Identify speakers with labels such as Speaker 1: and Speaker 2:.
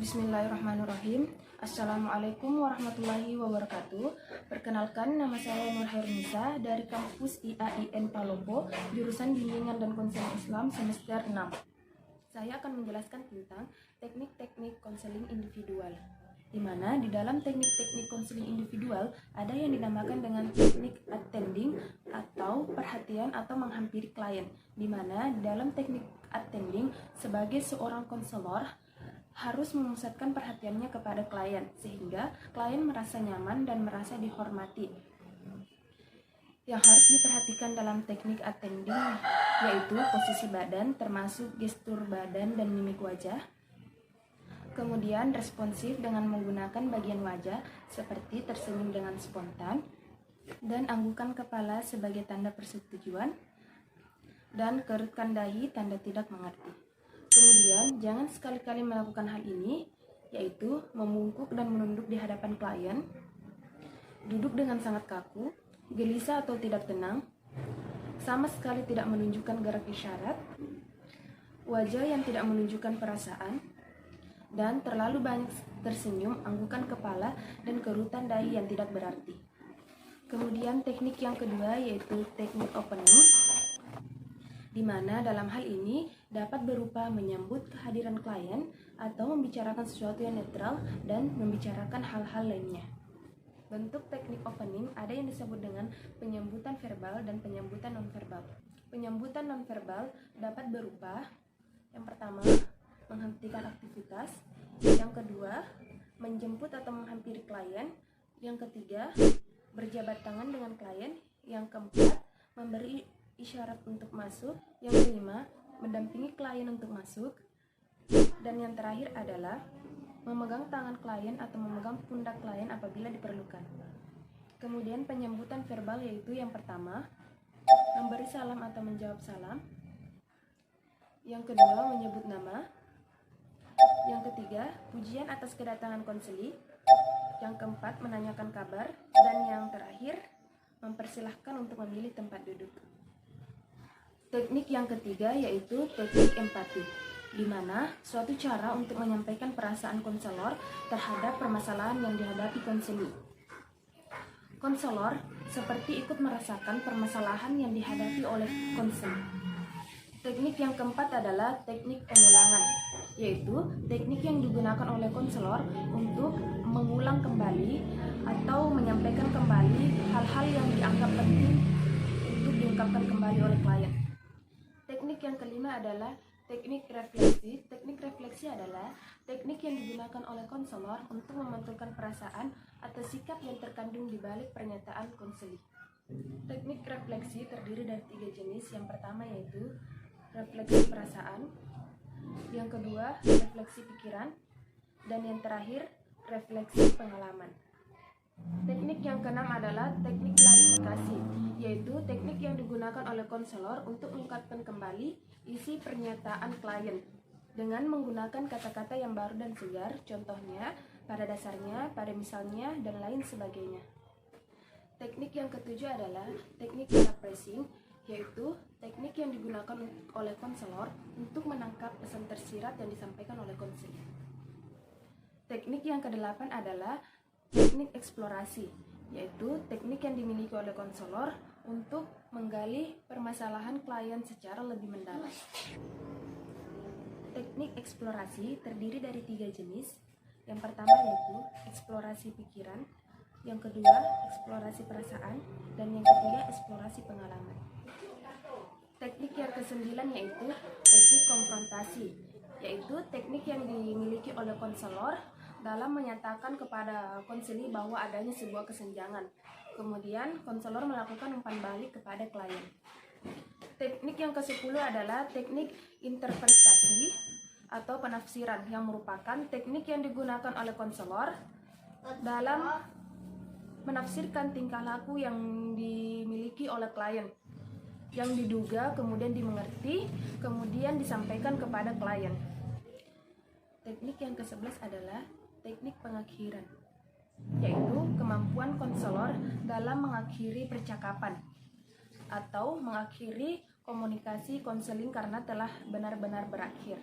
Speaker 1: Bismillahirrahmanirrahim. Assalamualaikum warahmatullahi wabarakatuh. Perkenalkan, nama saya Nur Hairunisa dari kampus IAIN Palopo, jurusan Bimbingan dan Konseling Islam semester 6. Saya akan menjelaskan tentang teknik-teknik konseling individual, di mana di dalam teknik-teknik konseling individual ada yang dinamakan dengan teknik attending atau perhatian atau menghampiri klien, di mana di dalam teknik attending sebagai seorang konselor harus memusatkan perhatiannya kepada klien sehingga klien merasa nyaman dan merasa dihormati. Yang harus diperhatikan dalam teknik attending yaitu posisi badan termasuk gestur badan dan mimik wajah. Kemudian responsif dengan menggunakan bagian wajah seperti tersenyum dengan spontan dan anggukan kepala sebagai tanda persetujuan dan kerutkan dahi tanda tidak mengerti. Kemudian, jangan sekali-kali melakukan hal ini, yaitu membungkuk dan menunduk di hadapan klien, duduk dengan sangat kaku, gelisah atau tidak tenang, sama sekali tidak menunjukkan gerak isyarat, wajah yang tidak menunjukkan perasaan, dan terlalu banyak tersenyum, anggukan kepala, dan kerutan dahi yang tidak berarti. Kemudian teknik yang kedua yaitu teknik opening, di mana dalam hal ini dapat berupa menyambut kehadiran klien atau membicarakan sesuatu yang netral dan membicarakan hal-hal lainnya. Bentuk teknik opening ada yang disebut dengan penyambutan verbal dan penyambutan nonverbal. Penyambutan nonverbal dapat berupa yang pertama, menghentikan aktivitas, yang kedua, menjemput atau menghampiri klien, yang ketiga, berjabat tangan dengan klien, yang keempat, memberi isyarat untuk masuk, yang kelima, mendampingi klien untuk masuk, dan yang terakhir adalah memegang tangan klien atau memegang pundak klien apabila diperlukan. Kemudian penyambutan verbal yaitu yang pertama, memberi salam atau menjawab salam, yang kedua, menyebut nama, yang ketiga, pujian atas kedatangan konseli, yang keempat, menanyakan kabar, dan yang terakhir, mempersilahkan untuk memilih tempat duduk. Teknik yang ketiga yaitu teknik empati, di mana suatu cara untuk menyampaikan perasaan konselor terhadap permasalahan yang dihadapi konseli. Konselor seperti ikut merasakan permasalahan yang dihadapi oleh konseli. Teknik yang keempat adalah teknik pengulangan, yaitu teknik yang digunakan oleh konselor untuk mengulang kembali atau menyampaikan kembali hal-hal yang dianggap penting untuk diungkapkan kembali oleh klien. Teknik yang kelima adalah teknik refleksi. Teknik refleksi adalah teknik yang digunakan oleh konselor untuk memantulkan perasaan atau sikap yang terkandung di balik pernyataan konseli. Teknik refleksi terdiri dari 3 jenis. Yang pertama yaitu refleksi perasaan, yang kedua refleksi pikiran, dan yang terakhir refleksi pengalaman. Teknik yang keenam adalah teknik klarifikasi, yaitu teknik yang digunakan oleh konselor untuk mengungkapkan kembali isi pernyataan klien dengan menggunakan kata-kata yang baru dan segar, contohnya pada dasarnya, pada misalnya, dan lain sebagainya. Teknik yang ketujuh adalah teknik paraphrasing, yaitu teknik yang digunakan oleh konselor untuk menangkap pesan tersirat yang disampaikan oleh konselor. Teknik yang kedelapan adalah teknik eksplorasi, yaitu teknik yang dimiliki oleh konselor untuk menggali permasalahan klien secara lebih mendalam. Teknik eksplorasi terdiri dari 3 jenis. Yang pertama yaitu eksplorasi pikiran, yang kedua eksplorasi perasaan, dan yang ketiga eksplorasi pengalaman. Teknik yang kesembilan yaitu teknik konfrontasi, yaitu teknik yang dimiliki oleh konselor dalam menyatakan kepada konseli bahwa adanya sebuah kesenjangan. Kemudian konselor melakukan umpan balik kepada klien. Teknik yang ke-10 adalah teknik interpretasi atau penafsiran, yang merupakan teknik yang digunakan oleh konselor dalam menafsirkan tingkah laku yang dimiliki oleh klien, yang diduga kemudian dimengerti, kemudian disampaikan kepada klien. Teknik yang ke-11 adalah teknik pengakhiran, yaitu kemampuan konselor dalam mengakhiri percakapan atau mengakhiri komunikasi konseling karena telah benar-benar berakhir.